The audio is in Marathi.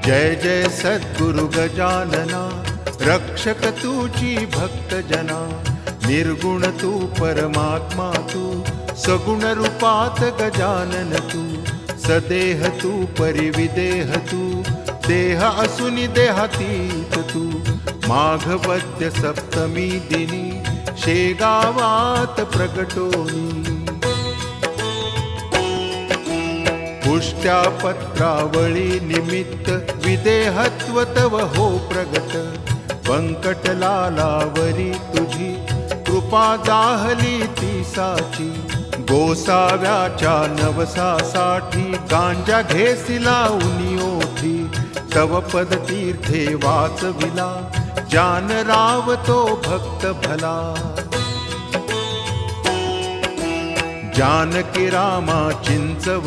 जय जय सद्गुरु गजानना, रक्षक तुची भक्त जना। निर्गुण तू परमात्मा तू, सगुण रूपात गजानन तू। सदेह तू परिविदेह तू, देह असुनि देहातीत तू। माघ वद्य सप्तमी दिनी, शेगावात प्रगटोनी। पुष्ट्या पत्रावळी निमित्त, विदेहत्व तव हो प्रगट। व्यंकटलालावरी तुझी, कृपा जाहली ती साची। गोसाव्याच्या नवसासाठी, गांजा घेसी लावूनी ओठी। तव पद तीर्थे वाचविला, जान राव तो भक्त भला। जानकी रामा चिंचवणी,